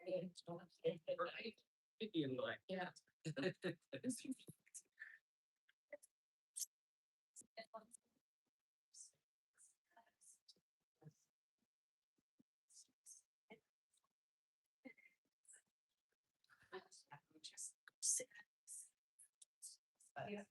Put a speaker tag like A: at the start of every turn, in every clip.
A: Yeah. Just sit. Yeah.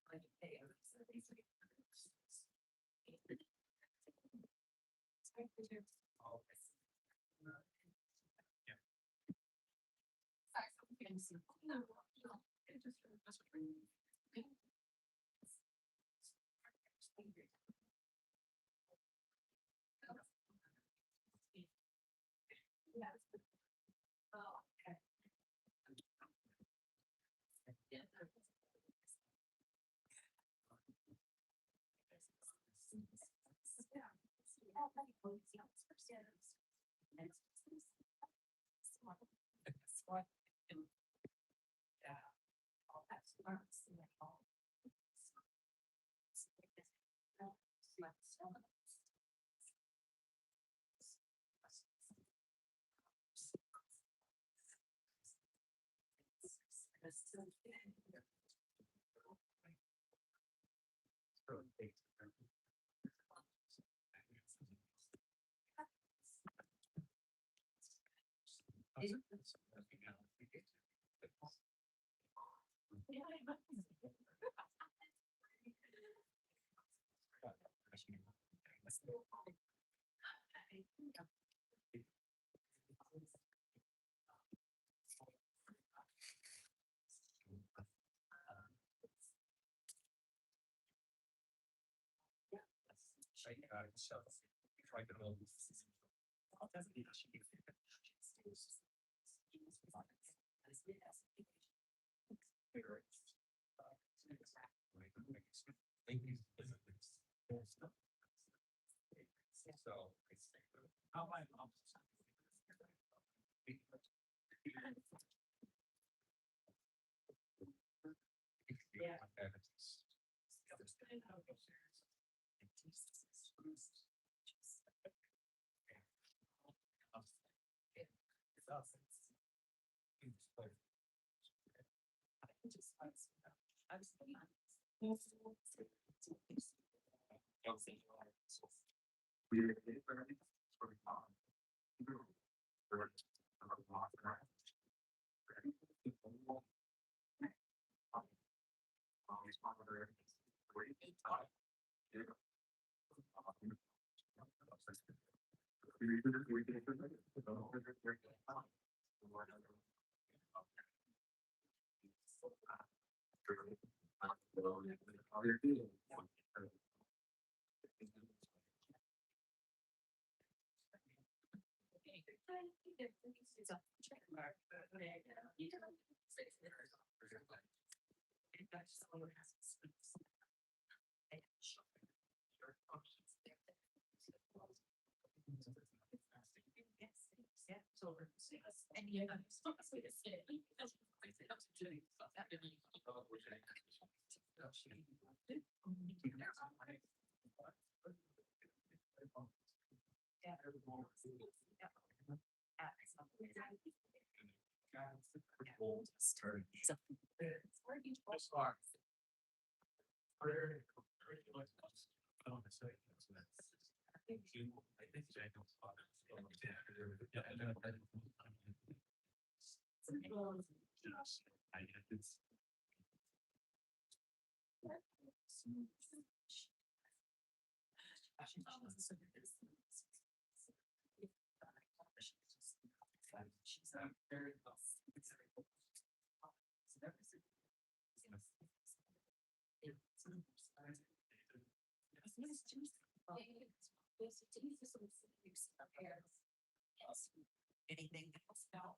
A: Anything else now?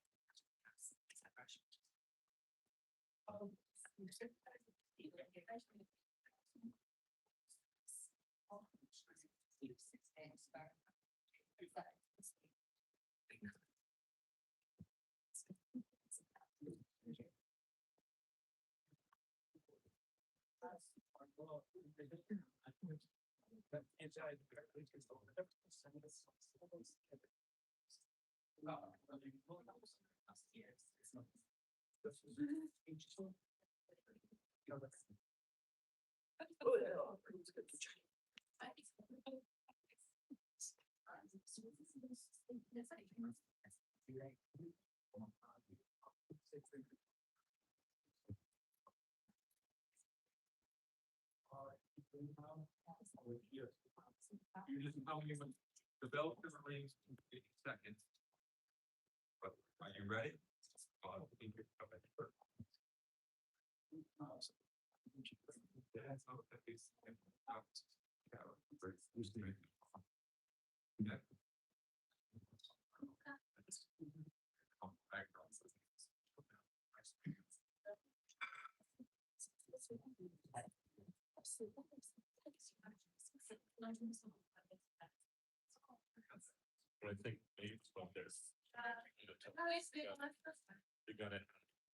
B: You just tell me when the bell rings in 50 seconds. But are you ready? I think you're coming first. That's how that is.
C: I think maybe there's. You're gonna have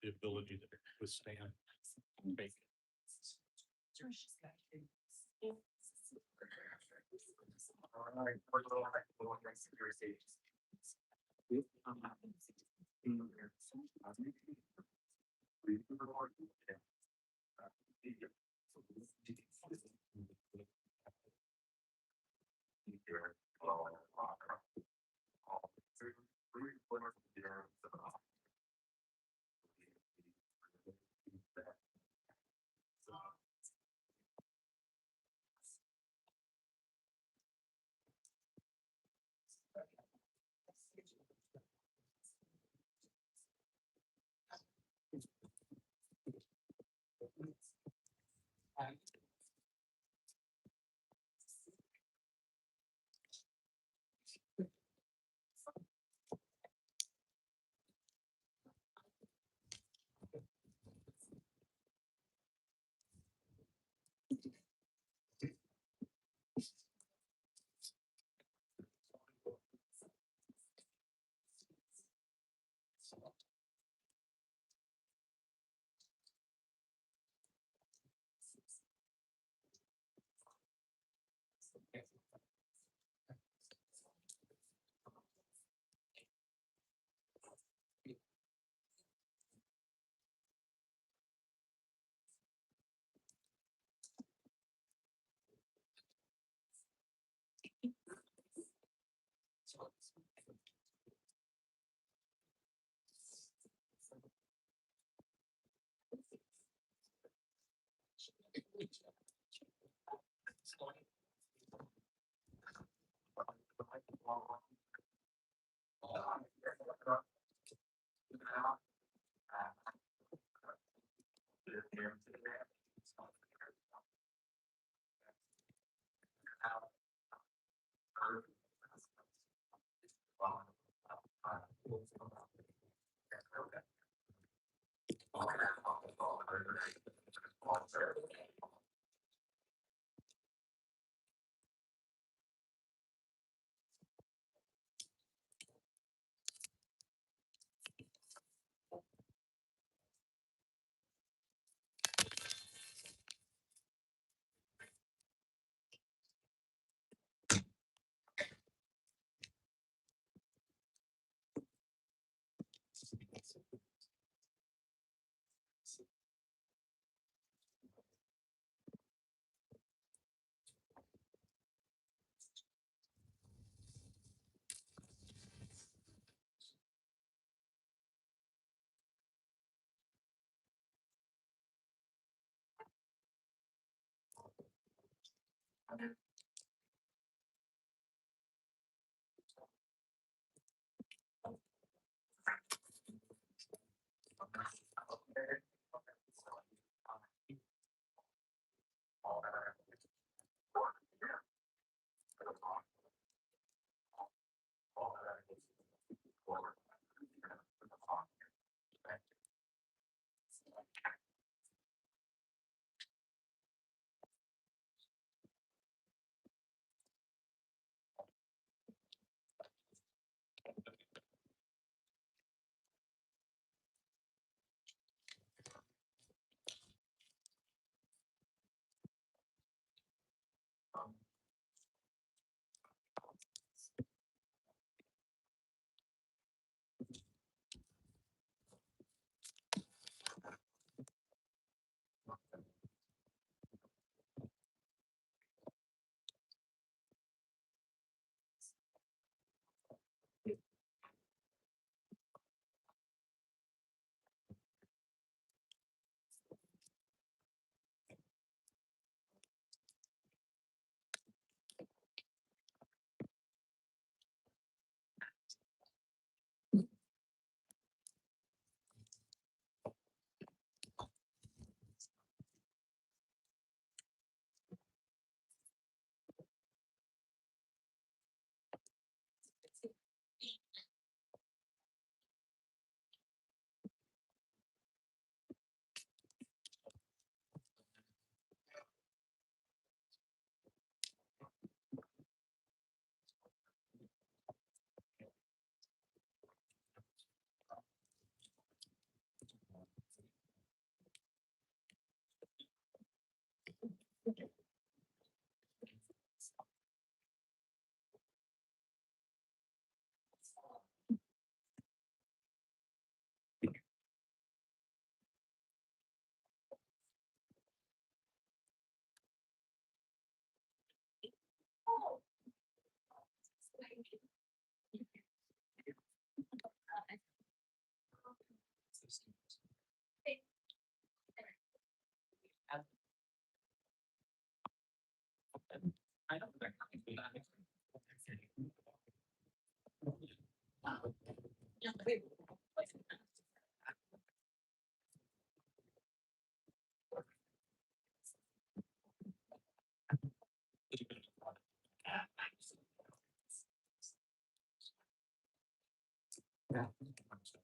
C: the ability to withstand. Make.
A: Okay.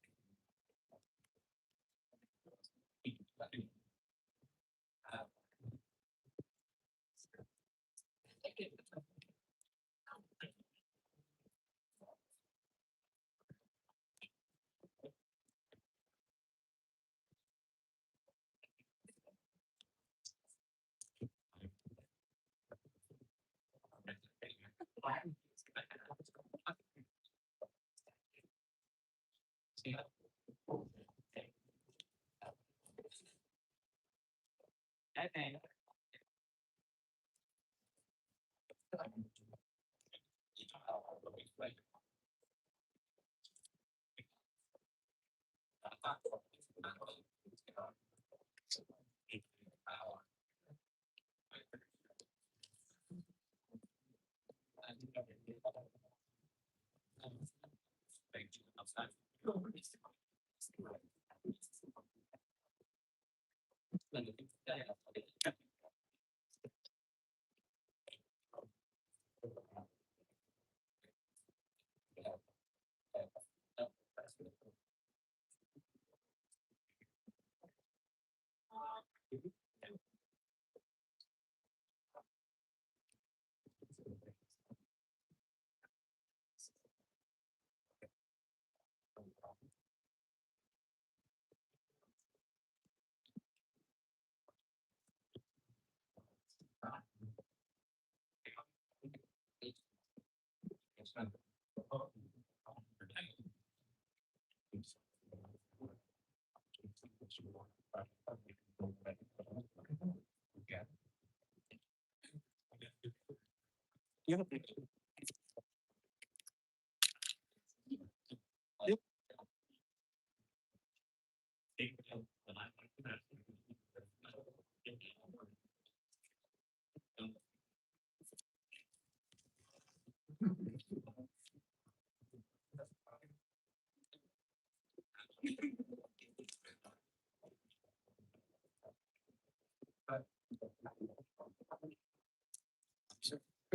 D: You're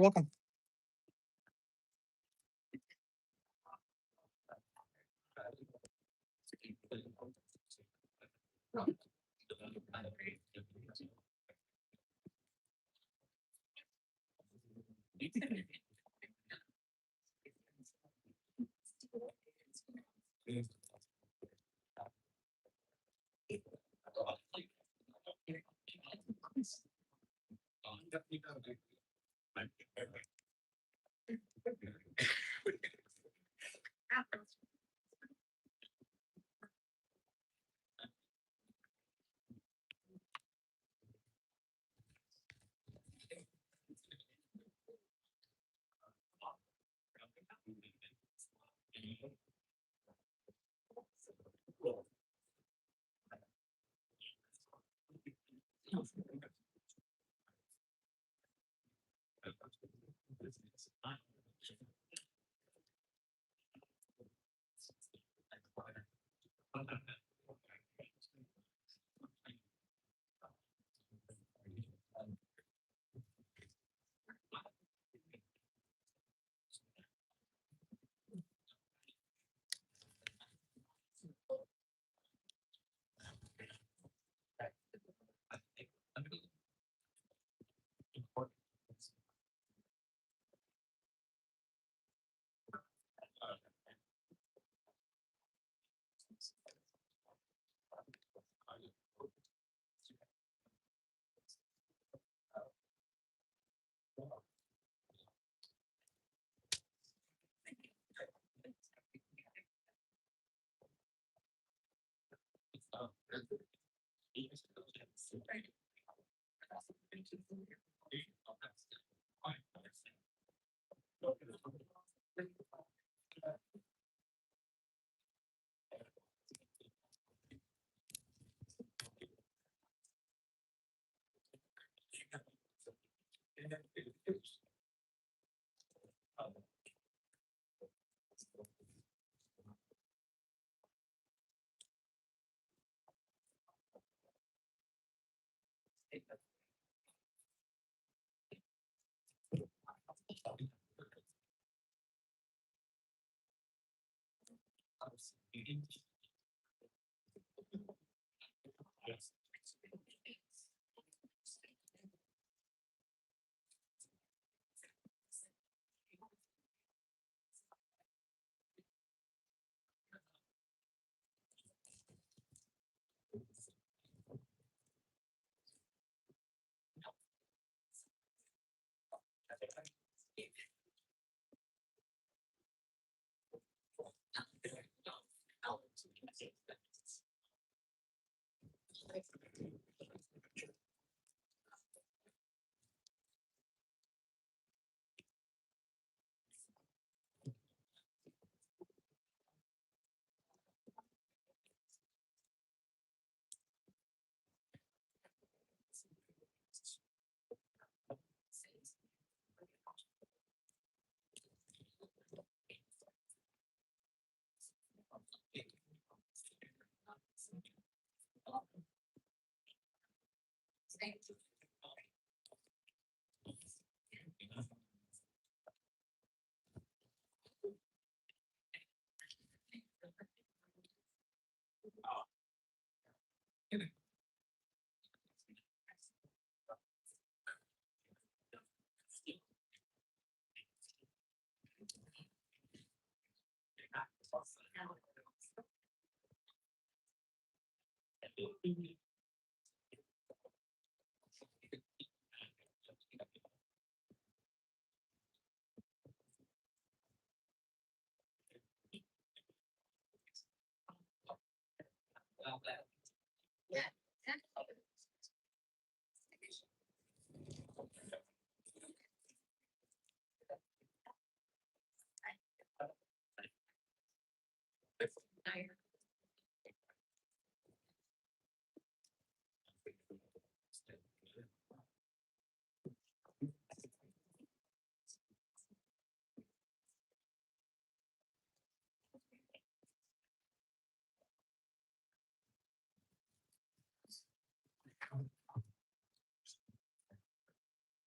D: welcome.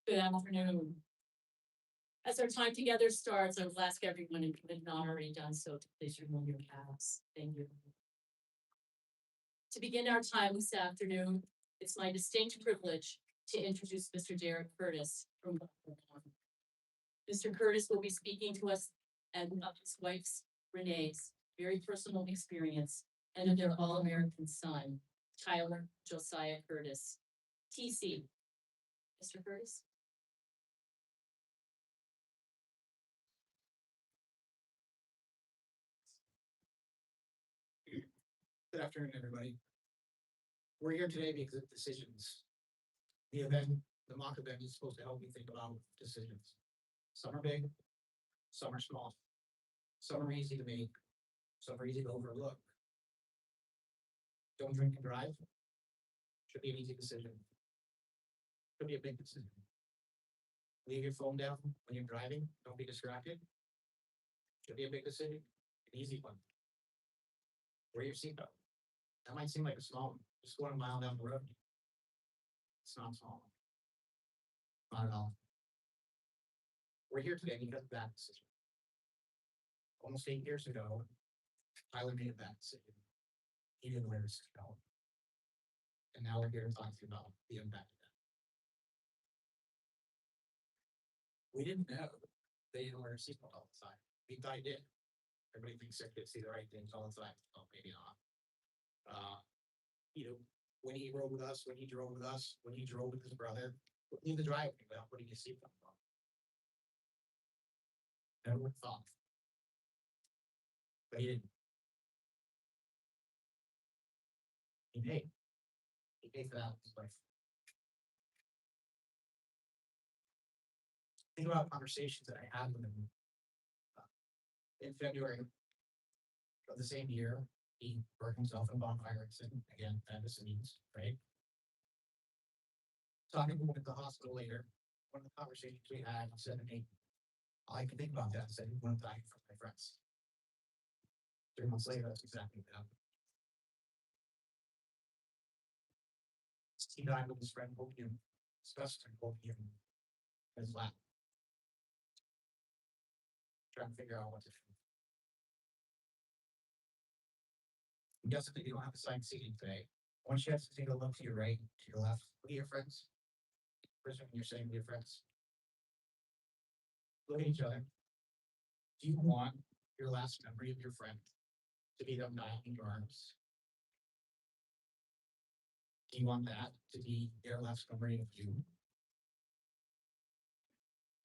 A: Good afternoon. As our time together starts, I will ask everyone who had not already done so to please remove your caps. Thank you. To begin our time this afternoon, it's my distinct privilege to introduce Mr. Jere Curtis from Buffalo. Mr. Curtis will be speaking to us and of his wife's Renee's very personal experience and of their all-American son, Tyler Josiah Curtis. TC. Mr. Curtis?
D: Good afternoon, everybody. We're here today because of decisions. The mock event is supposed to help me think about decisions. Some are big, some are small. Some are easy to make, some are easy to overlook. Don't drink and drive. Should be an easy decision. Could be a big decision. Leave your phone down when you're driving, don't be distracted. Should be a big decision, an easy one. Wear your seatbelt. That might seem like a small one, just going a mile down the road. It's not small. Not at all. We're here today because of that decision. Almost 8 years ago, Tyler made a bad decision. He didn't wear his seatbelt. And now we're here to talk to you about the impact of that. We didn't know they didn't wear a seatbelt all the time. We thought he did. Everybody thinks they're gonna see the right things all the time. Oh, maybe not. When he rode with us, when he drove with us, when he drove with his brother, in the driveway without putting his seatbelt on. Never would have thought. But he didn't. He paid. He paid for that with his wife. Think about conversations that I had with him. In February of the same year, he hurt himself in a bonfire accident. Again, means, right? Talking to him at the hospital later, one of the conversations we had, he said to me, all I can think about that, I said, he wouldn't die from my friends. 3 months later, that's exactly what happened. He died with his friend holding him, his best friend holding him in his lap. Trying to figure out what to do. guessing that you don't have assigned seating today. I want you guys to take a look to your right, to your left, look at your friends. First, when you're saying to your friends. Look at each other. Do you want your last memory of your friend to be them dying in your arms? Do you want that to be their last memory of you?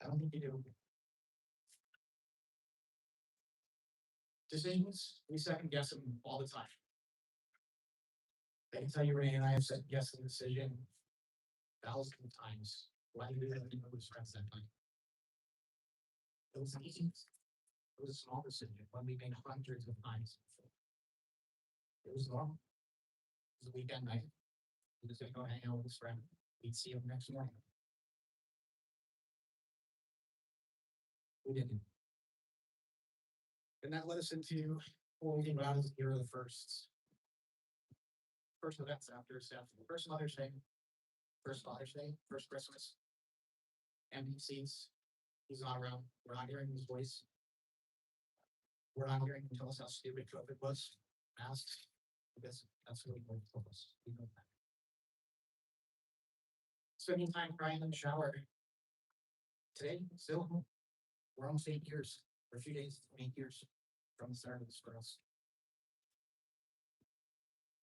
D: I don't think you do. Decisions, we second guess them all the time. I can tell you, Ray and I have second guessed the decision thousands of times. Why did we have to know his friends that night? It was easy. It was a small decision when we made hundreds of times. It was normal. It was a weekend night. He was gonna go hang out with his friend. We'd see him next morning. We didn't. And that led us into what we think about as here are the first events after Steph. First Mother's Day, first Father's Day, first Christmas. Empty seats. He's not around. We're not hearing his voice. We're not hearing him tell us how stupid COVID was. Masks. Because that's what he told us. We know that. Spending time crying in the shower. Today, still, we're almost 8 years. For a few days, 8 years from the start of this for us.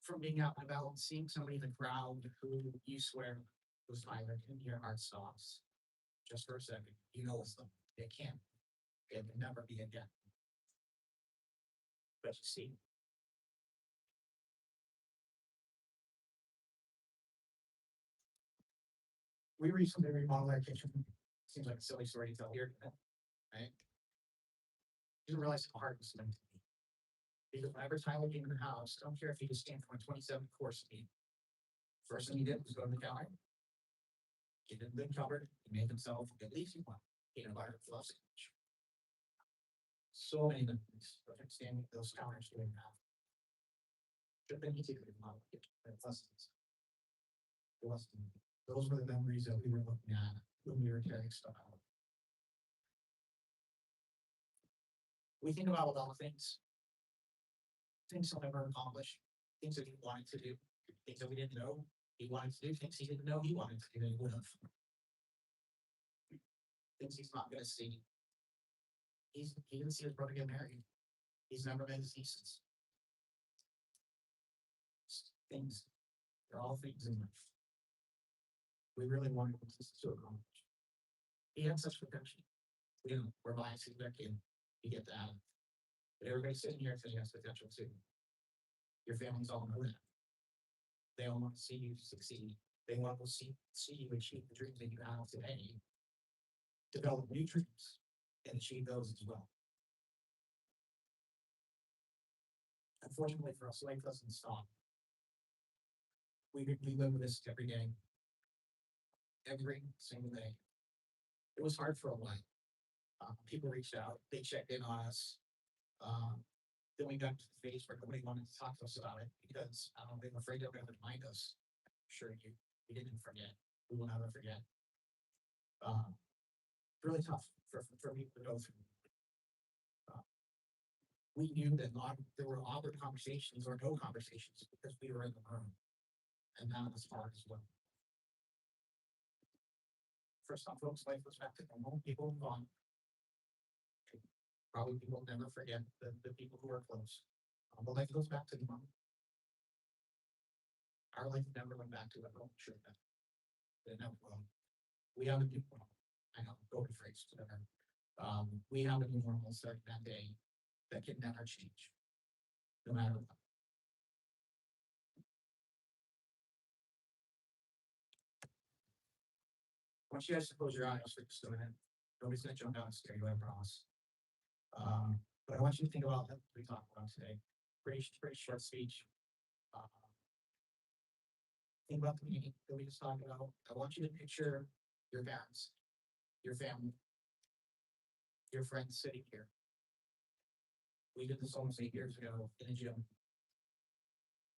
D: From being out and about and seeing somebody in the crowd who you swear was violent and your heart stops. Just for a second, you know it's them. It can't. It can never be again. But you see. We recently remodeled our kitchen. Seems like a silly story to tell here, right? Didn't realize how hard it was meant to be. Because whenever Tyler came in the house, I don't care if he just came from a 27 course meal. First thing he did was go to the counter. Get in the cupboard, he made himself at least one peanut butter fluff sandwich. So many memories of him standing at those counters doing that. Should have been easy to remodel the kitchen, but it wasn't. It wasn't. Those were the memories that we were looking at when we were tearing stuff out. We think about all the things he'll never accomplish, things that he wanted to do, things that we didn't know he wanted to do, things he didn't know he wanted to do, and he would have. Things he's not gonna see. He didn't see his brother get married. He's never met his nieces. Things, they're all things in life. We really wanted him to accomplish. He had such potential. You know, we're biased to their kid. You get that. But everybody sitting here today has potential too. Your families all know that. They all want to see you succeed. They want to see you achieve the dreams that you have today. Develop new dreams and achieve those as well. Unfortunately for us, life doesn't stop. We live with this every day. Every single day. It was hard for a while. People reached out, they checked in on us. Then we got to the phase where nobody wanted to talk to us about it because they were afraid they were going to remind us. Sure, we didn't forget. We will never forget. Really tough for me to go through. We knew that there were awkward conversations or no conversations because we were in the room, and that was hard as well. For some folks, life was back to normal. People move on. Probably people never forget the people who are close. But life goes back to normal. Our life never went back to it. Oh, sure that. It never will. We have a new normal. I know, go to phrase, whatever. We have a new normal starting that day that can never change. No matter what. I want you guys to close your eyes for just a minute. Nobody's gonna jump out and scare you, I promise. But I want you to think about what we talked about today. Pretty short speech. Think about the meeting that we just talked about. I want you to picture your parents, your family, your friends sitting here. We did this almost 8 years ago in a gym.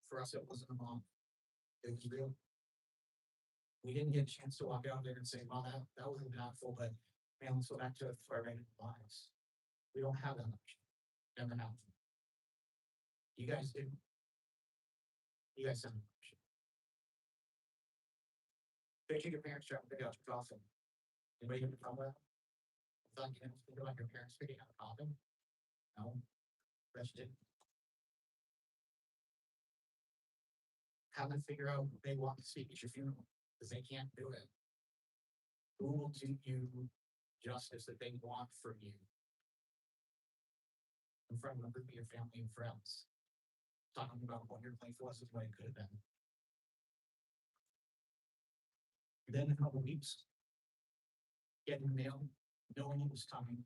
D: For us, it wasn't a mom. It was real. We didn't get a chance to walk out there and say, "Wow, that was impactful," but man, let's go back to our regular lives. We don't have that much. Never have. You guys do. You guys sound. Picture your parents dropping the couch coffin. Anybody have a problem with that? Thought you didn't think about your parents figuring out a coffin? No. Rest did. Have them figure out what they want to speak at your funeral, because they can't do it. Who will do you justice that they want from you? In front of a group of your family and friends. Talking about what your life was and what it could have been. Then in a couple weeks. Getting the mail, knowing it was coming,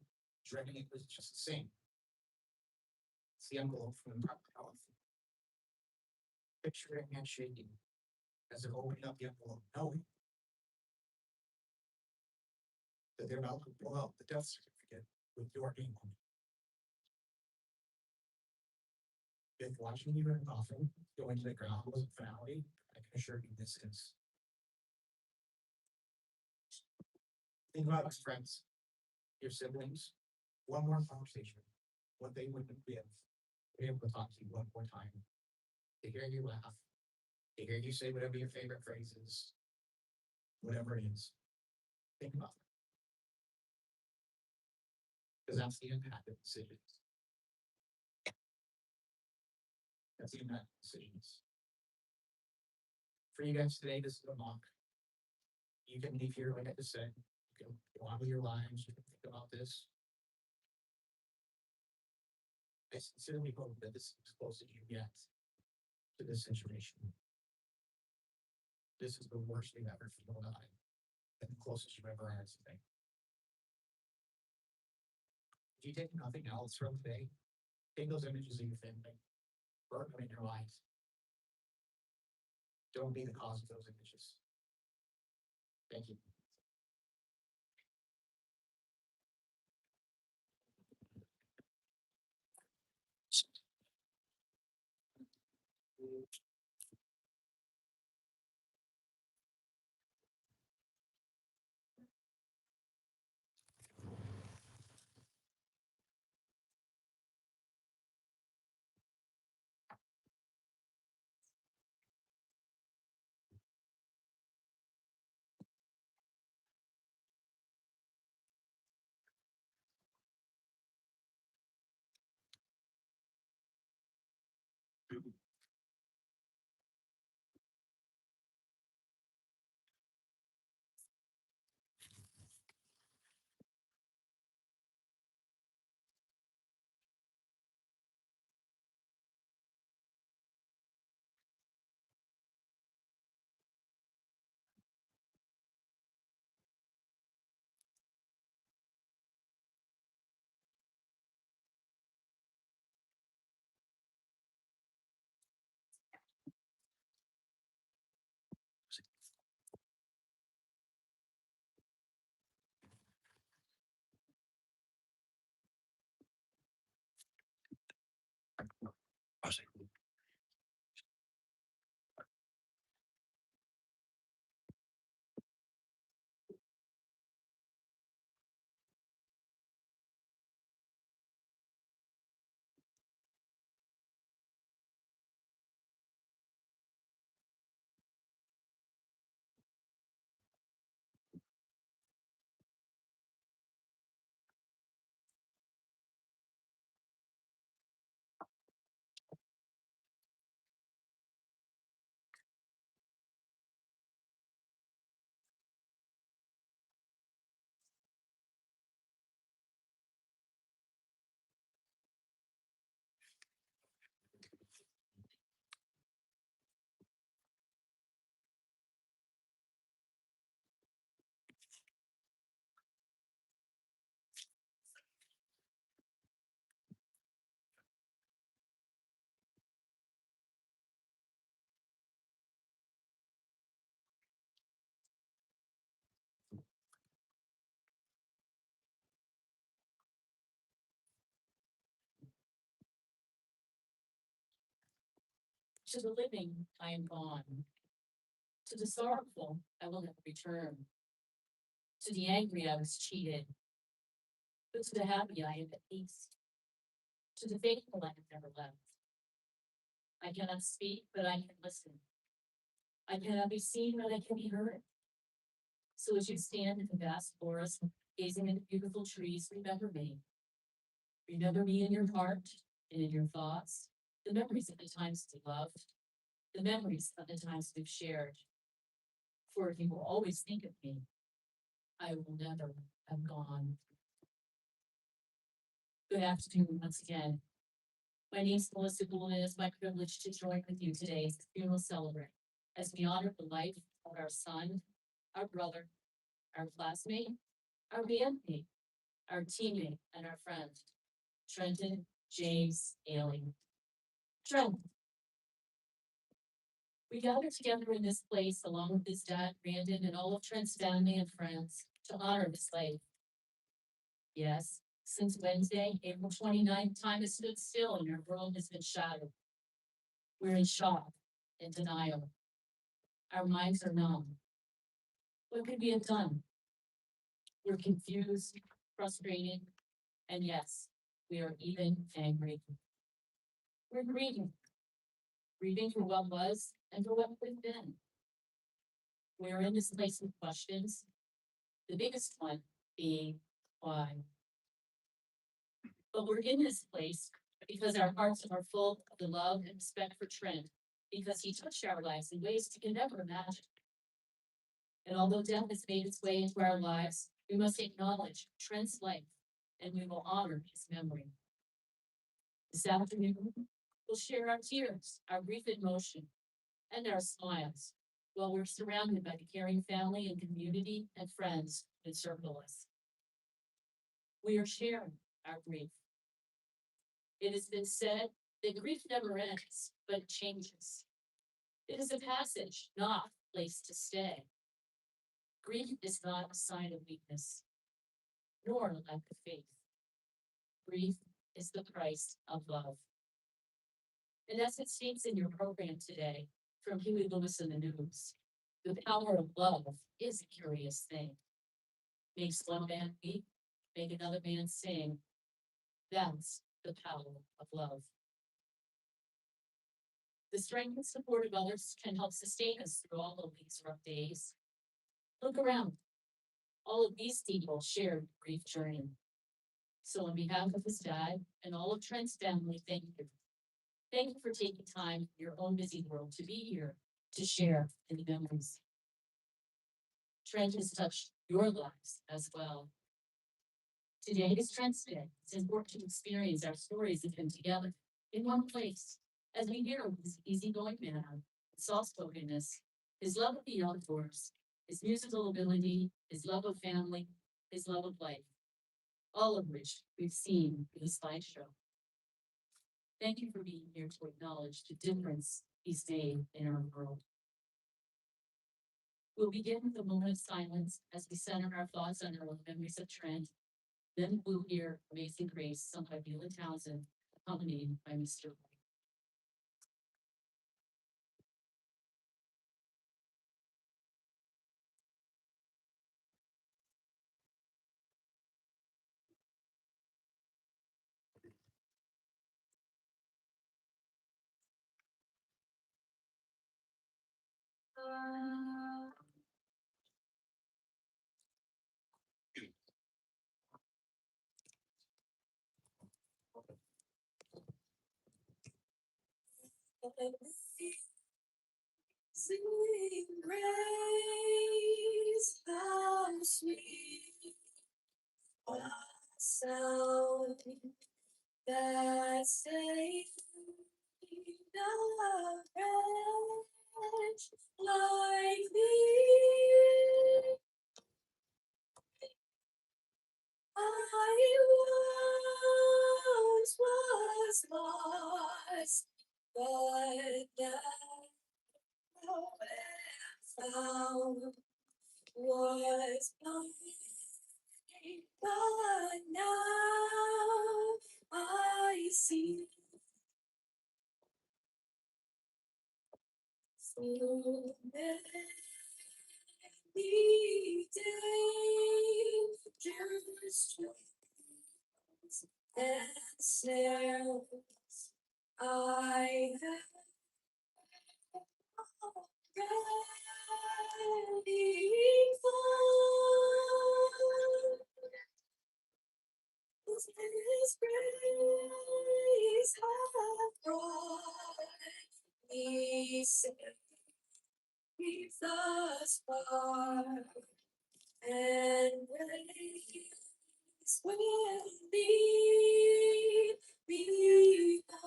D: dreading it was just the same. It's the envelope from the Department of Health. Picture it and shaking as they're opening up the envelope, knowing that they're about to pull out the death certificate with your name on it. If watching you in a coffin, going to the ground was a finality, I can assure you this is. Think about your friends, your siblings, one more conversation, what they would give, be able to talk to you one more time, to hear you laugh, to hear you say whatever your favorite phrase is, whatever it is. Think about it. Because that's the impact of decisions. That's the impact of decisions. For you guys today, this is a mock. You can leave here, like I just said, you can go on with your lives, you can think about this. I sincerely hope that this is as close as you get to this situation. This is the worst thing ever for you and I, and the closest you ever are to today. If you take nothing else from today, take those images of your family, burn them in your mind. Don't be the cause of those images. Thank you.
A: To the living, I am gone. To the sorrowful, I will never return. To the angry, I was cheated. But to the happy, I am at peace. To the faithful, I have never left. I cannot speak, but I can listen. I cannot be seen, but I can be heard. So as you stand in the vast forest, gazing at the beautiful trees, remember me. Remember me in your heart and in your thoughts, the memories of the times we loved, the memories of the times we've shared. For you will always think of me. I will never have gone. Good afternoon once again. My name is Melissa Gould, and it's my privilege to join with you today as the funeral celebrant, as we honor the life of our son, our brother, our classmate, our bandmate, our teammate, and our friend, Trenton James Ailing. Trent. We gather together in this place along with his dad, Brandon, and all of Trent's family and friends to honor his life. Yes, since Wednesday, April 29th, time has stood still and our world has been shattered. We're in shock and denial. Our minds are numb. What could we have done? We're confused, frustrated, and yes, we are even angry. We're grieving for what was and for what could have been. We're in this place with questions, the biggest one being why. But we're in this place because our hearts are full of the love and respect for Trent, because he touched our lives in ways we can never imagine. And although death has made its way into our lives, we must acknowledge Trent's life and we will honor his memory. This afternoon, we'll share our tears, our grief and emotion, and our smiles, while we're surrounded by the caring family and community and friends that circle us. We are sharing our grief. It has been said that grief never ends, but it changes. It is a passage, not a place to stay. Grief is not a sign of weakness, nor a lack of faith. Grief is the price of love. And as it states in your program today, from Huey Lewis in the News, the power of love is a curious thing. Makes one man weep, make another man sing. That's the power of love. The strength and support of others can help sustain us through all of these rough days. Look around. All of these people shared a grief journey. So on behalf of his dad and all of Trent's family, thank you. Thank you for taking time in your own busy world to be here to share in the memories. Trent has touched your lives as well. Today is Trent's Day. It's important to experience our stories of him together in one place, as we hear of his easygoing manner, soft-spokenness, his love of the outdoors, his musical ability, his love of family, his love of life, all of which we've seen in the slideshow. Thank you for being here to acknowledge the difference he's made in our world. We'll begin with a moment of silence as we center our thoughts on our memories of Trent. Then we'll hear Amazing Grace, sung by Beulah Townsend, accompanied by Mr. White.
E: Sing grace, how sweet the sound that saved a wretch like me. I once was lost, but now found, was blind, but now I see. Through many dangerous trials and snares, I have We've thus far, and grace will lead me on.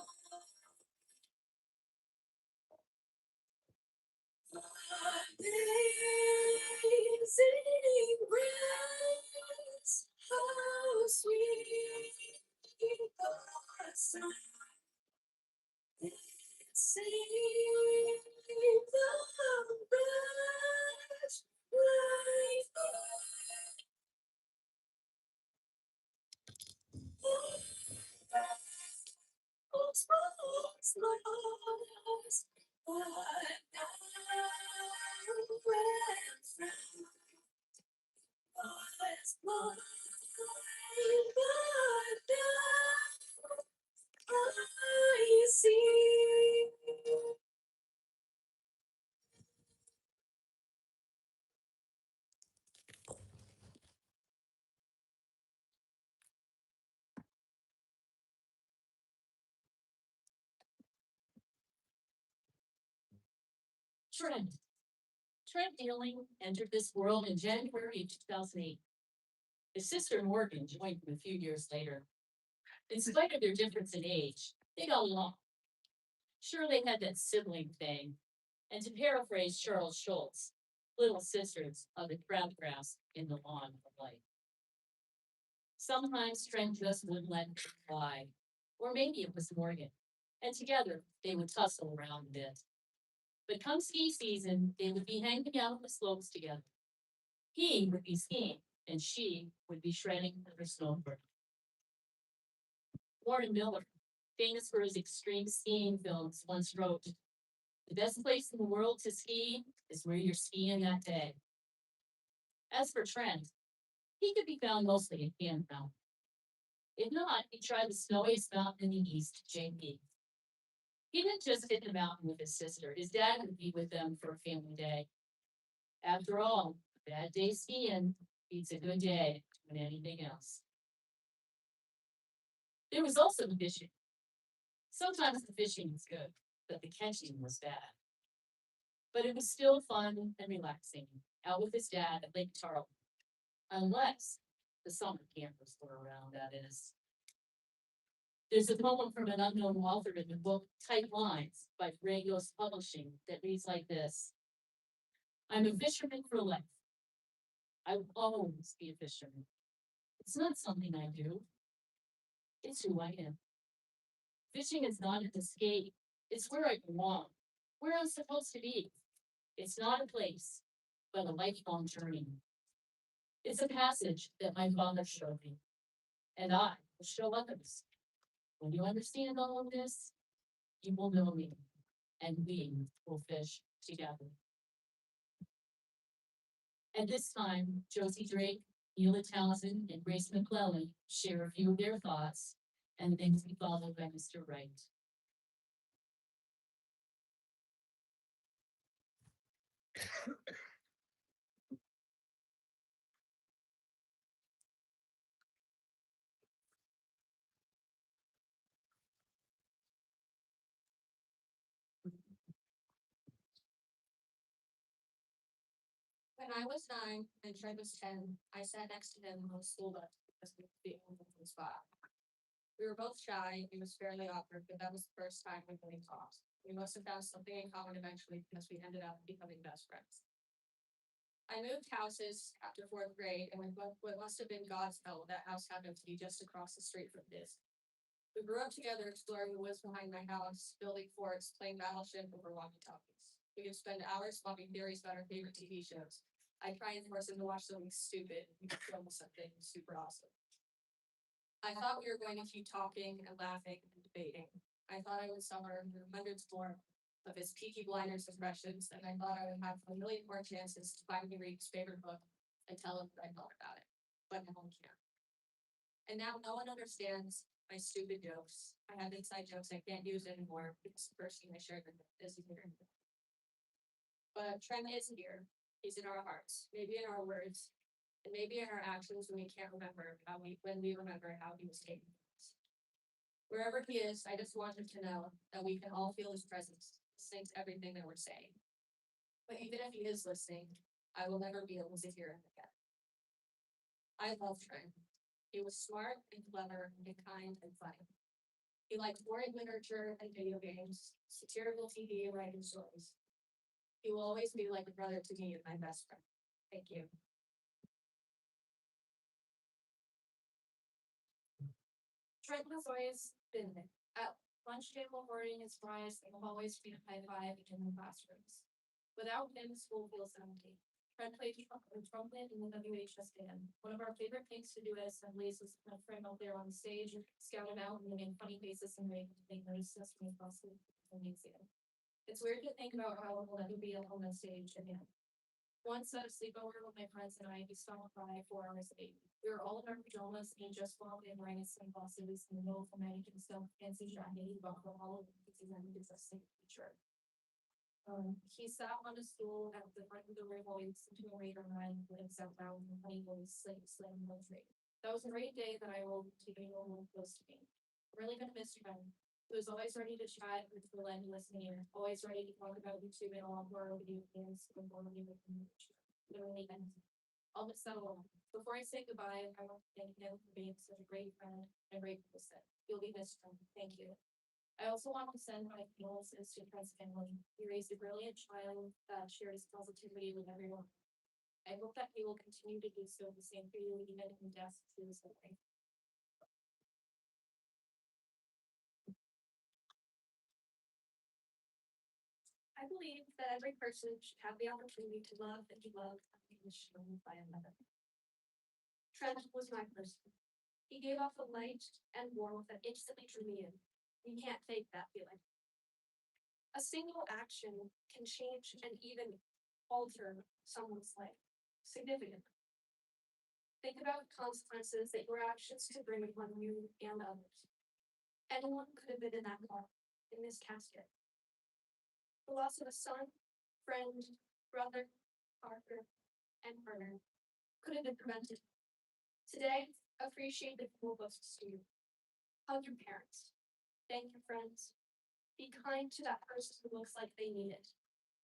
E: Amazing grace, how sweet the sound. Save the wretch like was lost, but now and was blind, but now I see.
A: Trent. Trent Dealing entered this world in January 2008. His sister Morgan joined him a few years later. In spite of their difference in age, they got along. Sure, they had that sibling thing. And to paraphrase Charles Schultz, little sisters of the crabgrass in the lawn of life. Sometimes Trent just wouldn't let it fly, or maybe it was Morgan, and together they would tussle around a bit. But come ski season, they would be hanging out on the slopes together. He would be skiing, and she would be shredding her snowboard. Warren Miller, famous for his extreme skiing films, once wrote, "The best place in the world to ski is where you're skiing that day." As for Trent, he could be found mostly in Cannon Mountain. If not, he tried the snowiest mountain in the east, JP. He didn't just hit the mountain with his sister. His dad would be with them for a family day. After all, a bad day skiing beats a good day doing anything else. There was also the fishing. Sometimes the fishing was good, but the catching was bad. But it was still fun and relaxing, out with his dad at Lake Charles. Unless the summer campers were around, that is. There's a poem from an unknown author in the book Tight Lines by Regos Publishing that reads like this. I'm a fisherman for life. I will always be a fisherman. It's not something I do. It's who I am. Fishing is not an escape. It's where I belong, where I'm supposed to be. It's not a place, but a lifelong journey. It's a passage that my father showed me, and I will show others. When you understand all of this, you will know me, and we will fish together. At this time, Josie Drake, Neela Townsend, and Grace McClellan share a few of their thoughts, and things be followed by Mr. Wright.
F: When I was 9 and Trent was 10, I sat next to him on the school bus because we were the only open spot. We were both shy, it was fairly awkward, but that was the first time we really talked. We must have found something in common eventually because we ended up becoming best friends. I moved houses after 4th grade, and with what must have been God's help, that house happened to be just across the street from his. We grew up together exploring the woods behind my house, building forts, playing Battleship over walkie-talkies. We could spend hours swapping theories about our favorite TV shows. I'd try and force him to watch something stupid, and he could show me something super awesome. I thought we were going to keep talking and laughing and debating. I thought I would suffer hundreds more of his Peaky Blinders impressions, and I thought I would have a million more chances to finally read his favorite book and tell him what I thought about it. But no one can. And now no one understands my stupid jokes. I have inside jokes I can't use anymore because the person I shared with isn't here. But Trent is here. He's in our hearts, maybe in our words, and maybe in our actions when we can't remember when we remember how he was taken from us. Wherever he is, I just want him to know that we can all feel his presence, listening to everything that we're saying. But even if he is listening, I will never be able to hear him again. I love Trent. He was smart and clever and kind and funny. He liked boring literature and video games, satirical TV and writing stories. He will always be like a brother to me and my best friend. Thank you. Trent has always been there. At lunch table hoarding his fries, and will always be a high five in the classrooms. Without him, school feels empty. Trent played trumpet in the WHS band. One of our favorite things to do at assemblies was to put Trent out there on stage, scout him out, and make funny faces and make notice us when he crossed the museum. It's weird to think about how it will ever be alone on stage again. Once at a sleepover with my friends and I, we stopped by 4 hours late. We were all in our pajamas and he just walked in wearing his sunglasses in the middle of the night and some fancy jacket he bought from all of the pieces and his teacher. He sat on a stool at the front of the room while we listened to a radar run and sat down and honey was slam no trade. That was a great day that I will continue to hold close to me. I'm really gonna miss Trent. He was always ready to chat with the and listening, always ready to talk about YouTube and all horror video games before we would literally end. I'll miss that a lot. Before I say goodbye, I want to thank him for being such a great friend and a great person. You'll be missed, Trent. Thank you. I also want to send my condolences to Trent's family. He raised a brilliant child that shared his positivity with everyone. I hope that he will continue to do so the same for you, even in death to his family. I believe that every person should have the opportunity to love and be loved unconditionally by another. Trent was my person. He gave off a light and warmth that instantly drew me in. You can't fake that feeling. A single action can change and even alter someone's life significantly. Think about the consequences that your actions could bring upon you and others. Anyone could have been in that car, in this casket. The loss of a son, friend, brother, partner, and partner could have been prevented. Today, appreciate the people closest to you. Hug your parents. Thank your friends. Be kind to that person who looks like they need it,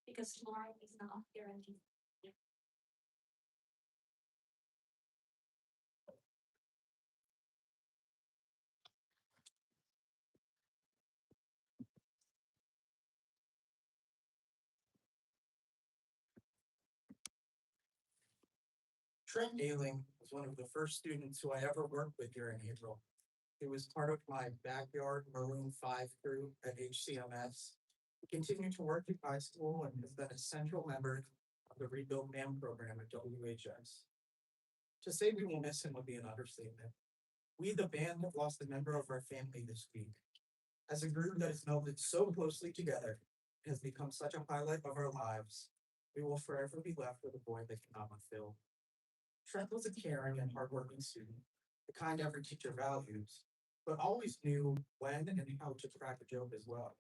F: because tomorrow is not guaranteed.
D: Trent Ailing was one of the first students who I ever worked with here in April. He was part of my backyard Maroon 5 crew at HCMS. He continued to work at high school and has been a central member of the Rebuild Band program at WHS. To say we will miss him would be an understatement. We, the band, have lost a member of our family this week. As a group that has melded so closely together and has become such a highlight of our lives, we will forever be left with a void that cannot be filled. Trent was a caring and hardworking student, the kind every teacher values, but always knew when and how to crack a joke as well.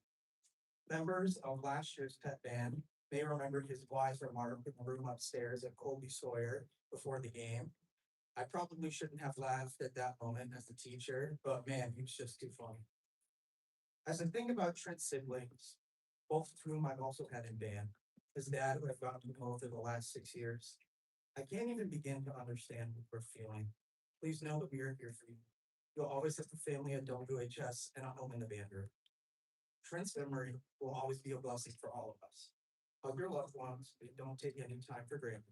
D: Members of last year's pet band may remember his wise remark in the room upstairs at Colby Sawyer before the game. I probably shouldn't have laughed at that moment as a teacher, but man, he was just too funny. As I think about Trent's siblings, both of whom I've also had in band, his dad, who I've gotten to know over the last 6 years, I can't even begin to understand what we're feeling. Please know that we are here for you. You'll always have the family at WHS and a home in the band room. Trent's memory will always be a blessing for all of us. Hug your loved ones, but don't take any time for granted.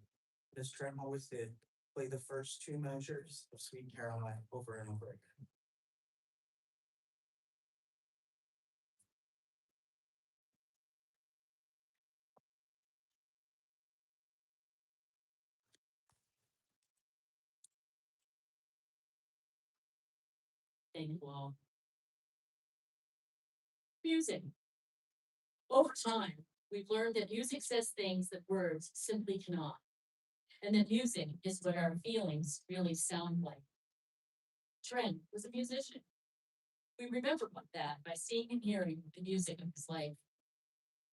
D: As Trent always did, play the first 2 measures of Sweet Caroline over and over again.
A: Thank you all. Music. Over time, we've learned that music says things that words simply cannot. And that music is what our feelings really sound like. Trent was a musician. We remember that by seeing and hearing the music of his life.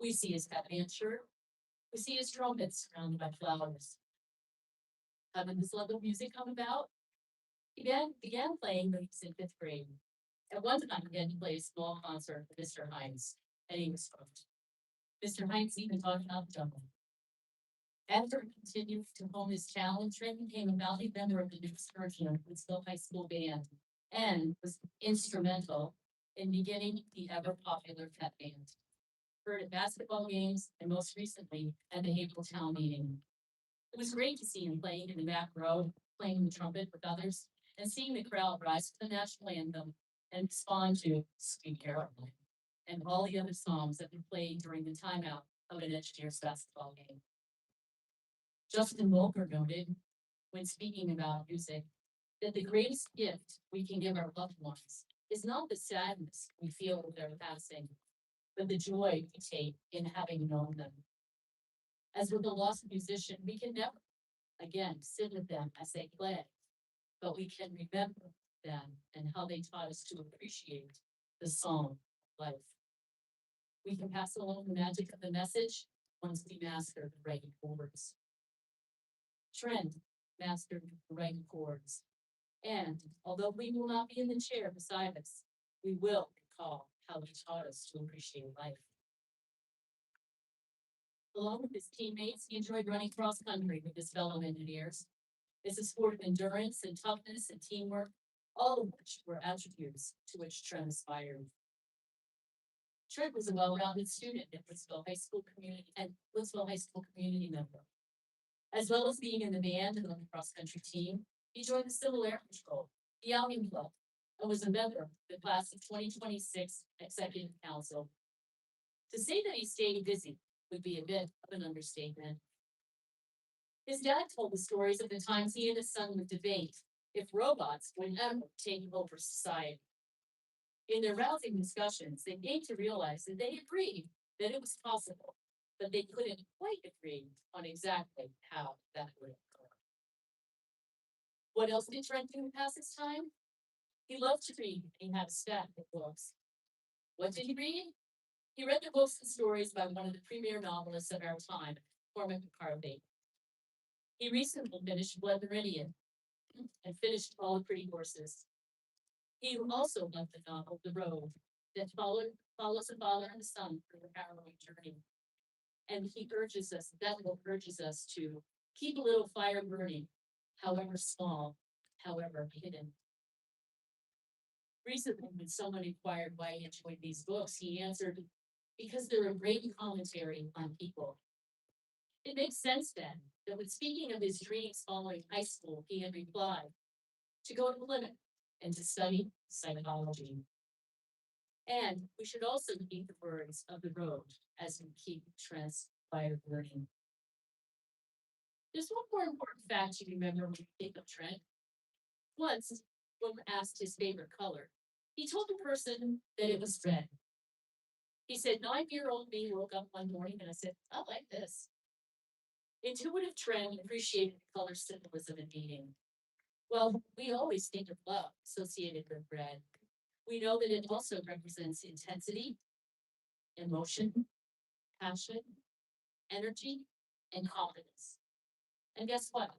A: We see his Batman shirt. We see his trumpets surrounded by flowers. How did this love of music come about? He began playing when he was in 5th grade. At one time, he had to play a small concert for Mr. Hines, and he was hooked. Mr. Heinz even talked about jumping. After continuing to hone his talent, Trent became a valued member of the newest version of Woodsville High School band and was instrumental in beginning the ever popular pep band. Heard at basketball games and most recently at the April town meeting. It was great to see him playing in the back row, playing the trumpet with others, and seeing the crowd rise to the national anthem and respond to Sweet Caroline and all the other songs that we played during the timeout of an Engineers basketball game. Justin Volker noted, when speaking about music, that the greatest gift we can give our loved ones is not the sadness we feel with their passing, but the joy we take in having known them. As with a lost musician, we can never, again, sit with them as they play, but we can remember them and how they taught us to appreciate the song of life. We can pass along the magic of the message once we master the right chords. Trent mastered the right chords. And although we will not be in the chair beside us, we will recall how he taught us to appreciate life. Along with his teammates, he enjoyed running cross country with his fellow engineers. It's a sport of endurance and toughness and teamwork, all of which were attributes to which Trent aspired. Trent was a well-rounded student at Woodsville High School community member. As well as being in the band and on the cross-country team, he joined the Civil Air Patrol, the Outing Club, and was a member of the class of 2026 Executive Council. To say that he stayed busy would be a bit of an understatement. His dad told the stories of the times he and his son would debate if robots would ever take over society. In their rousing discussions, they came to realize that they agreed that it was possible, but they couldn't quite agree on exactly how that would occur. What else did Trent do to pass his time? He loved to read and he had a stack of books. What did he read? He read the books and stories by one of the premier novelists of our time, Cormac McCarthy. He recently finished Blood Meridian and finished All the Pretty Horses. He also loved the novel The Road that follows a father and a son through a harrowing journey. And that book urges us to keep a little fire burning, however small, however hidden. Recently, when someone inquired why he enjoyed these books, he answered, because they're a great commentary on people. It makes sense then that when speaking of his dreams following high school, he had replied, to go to Plymouth and to study psychology. And we should also keep the words of The Road as we keep Trent's fire burning. There's one more important fact you remember when you think of Trent. Once, when asked his favorite color, he told the person that it was red. He said, 9-year-old me woke up one morning and I said, I like this. Intuitive Trent appreciated the color symbolism and meaning. Well, we always think of love associated with red. We know that it also represents intensity, emotion, passion, energy, and confidence. And guess what?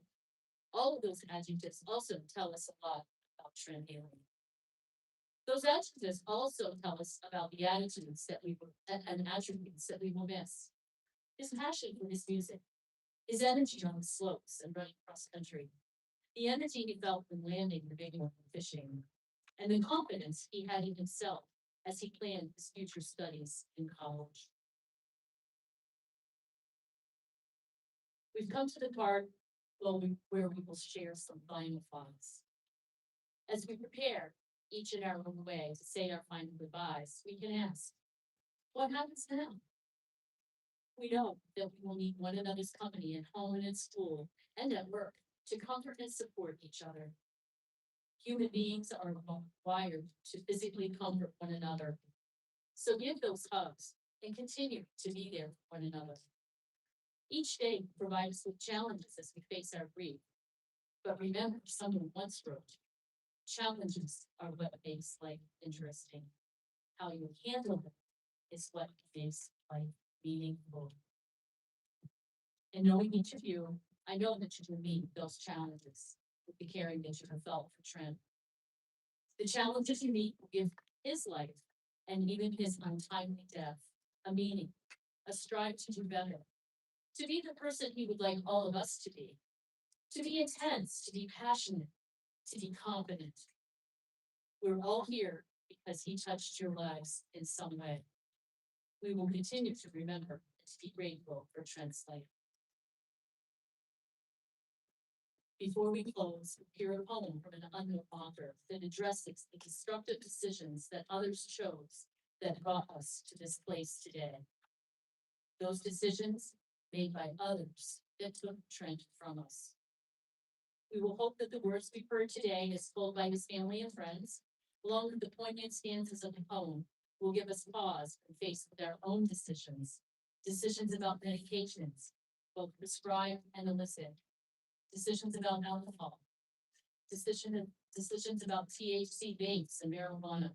A: All of those adjectives also tell us a lot about Trent Haley. Those adjectives also tell us about the attitudes that we will, and attributes that we will miss. His passion for his music, his energy on the slopes and running cross country, the energy he felt when landing the big one fishing, and the confidence he had in himself as he planned his future studies in college. We've come to the part where we will share some final thoughts. As we prepare, each in our own way, to say our final goodbyes, we can ask, what happens now? We know that we will need one another's company at home and at school and at work to comfort and support each other. Human beings are wired to physically comfort one another. So give those hugs and continue to be there for one another. Each day provides us with challenges as we face our grief. But remember, someone once wrote, challenges are what makes life interesting. How you handle them is what makes life meaningful. And knowing each of you, I know that you will meet those challenges with the caring that you have felt for Trent. The challenges you meet will give his life and even his untimely death a meaning, a strive to do better, to be the person he would like all of us to be intense, to be passionate, to be confident. We're all here because he touched your lives in some way. We will continue to remember and to be grateful for Trent's life. Before we close, hear a poem from an unknown author that addresses the destructive decisions that others chose that brought us to this place today. Those decisions made by others that took Trent from us. We will hope that the words we've heard today, as told by his family and friends, along with the poignant stanzas of the poem, will give us pause and face with our own decisions. Decisions about medications, both prescribed and illicit. Decisions about alcohol. Decisions about THC vapes and marijuana.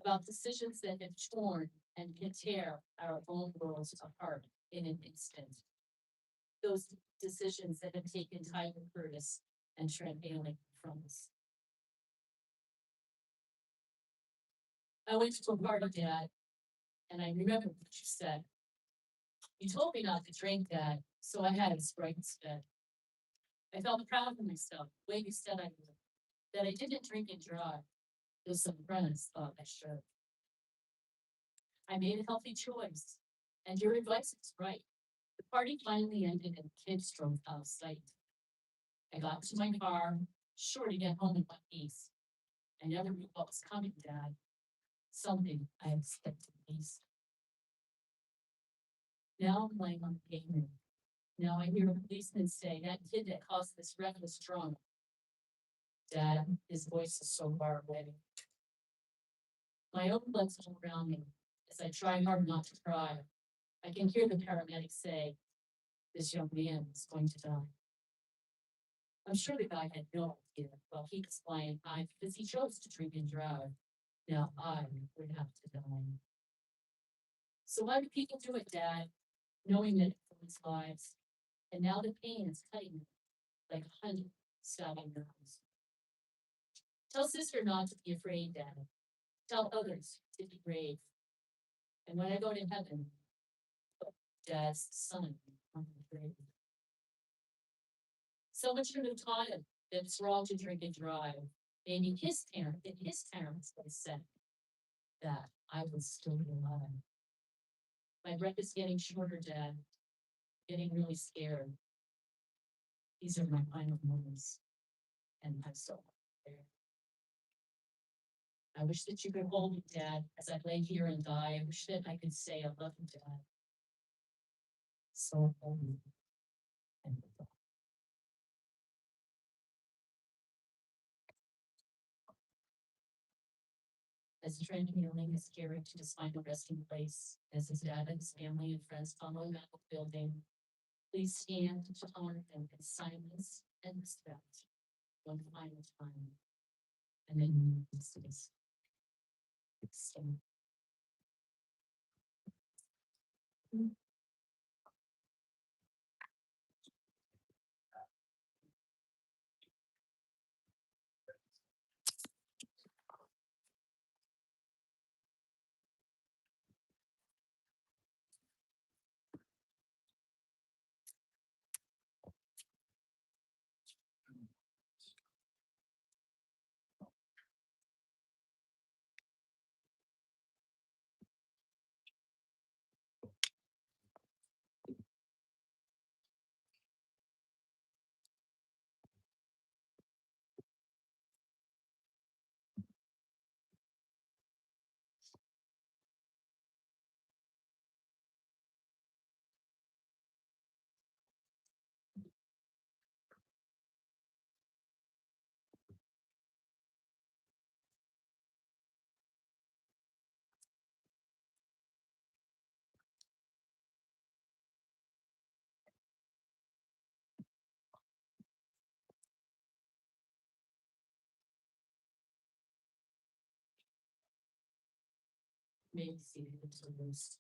A: About decisions that have torn and can tear our own worlds apart in an instant. Those decisions that have taken Jere Curtis and Trent from us. I went to a party, Dad, and I remember what you said. You told me not to drink, Dad, so I had a Sprite instead. I felt proud of myself, the way you said I would, that I didn't drink and drive, though some friends thought I should. I made a healthy choice, and your advice was right. The party finally ended and the kids drove out of sight. I got to my car, sure to get home in one piece. I never knew what was coming, Dad. Something I expected least. Now I'm lying on the pavement. Now I hear a policeman say that kid that caused this wreck was drunk. Dad, his voice is so far away. My own blood's all around me as I try hard not to cry. I can hear the paramedics say, this young man is going to die. I'm sure the guy had no idea, well, he was flying high because he chose to drink and drive. Now I would have to die. So why do people do it, Dad, knowing that it ruins lives? And now the pain is cutting me like 100 stabbing knives. Tell sister not to be afraid, Dad. Tell others to be brave. And when I go to heaven, put Dad's son on the grave. Someone should have taught him that it's wrong to drink and drive. Maybe his parents would have said that I was still alive. My breath is getting shorter, Dad. Getting really scared. These are my final moments, and I'm so there. I wish that you could hold me, Dad, as I lay here and die. I wish that I could say I love you, Dad. So hold me. And goodbye. As Trent kneeling is caring to his final resting place, as his dad and his family and friends follow him out of the building, please stand to honor them in silence and respect one final time. And then dismiss. Stand. Maybe see the toes.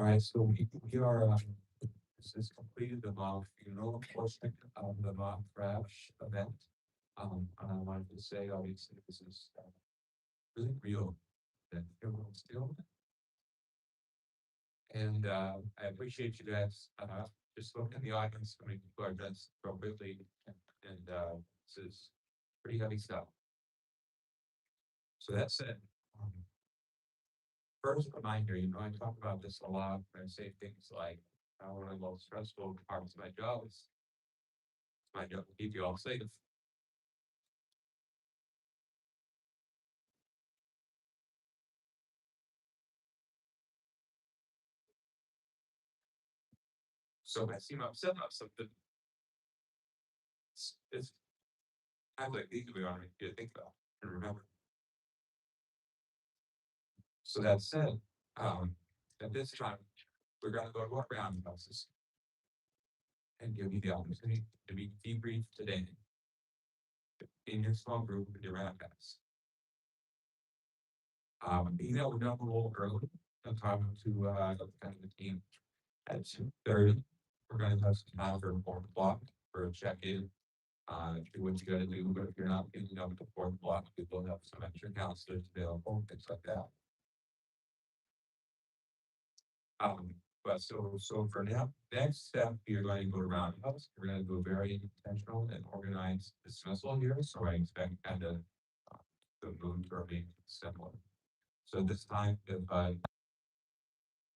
B: All right, so we are, this is completed the mock funeral portion of the mock crash event. And I wanted to say, obviously, this is really real, that everyone's dealing with. And I appreciate you guys, just look in the audience, I mean, people are dressed appropriately, and this is pretty heavy stuff. So that said, first reminder, I talk about this a lot, I say things like, one of the most stressful parts of my job is my job to keep you all safe. So I seem upset about something. It's times like these we want to think about and remember. So that said, at this time, we're gonna go to our roundhouses and give you the opportunity to be debriefed today in your small group with your roundhouse. Being able to know a little early, I'm talking to kind of the team at 2:30. We're gonna have some time for 4 o'clock for a check-in. Do what you gotta do, but if you're not getting up to 4 o'clock, we will have some extra counselors available, things like that. But so for now, next step, you're going to go to roundhouse. We're gonna do a very intentional and organized dismissal here, so I expect kind of the mood to remain similar. So this time, if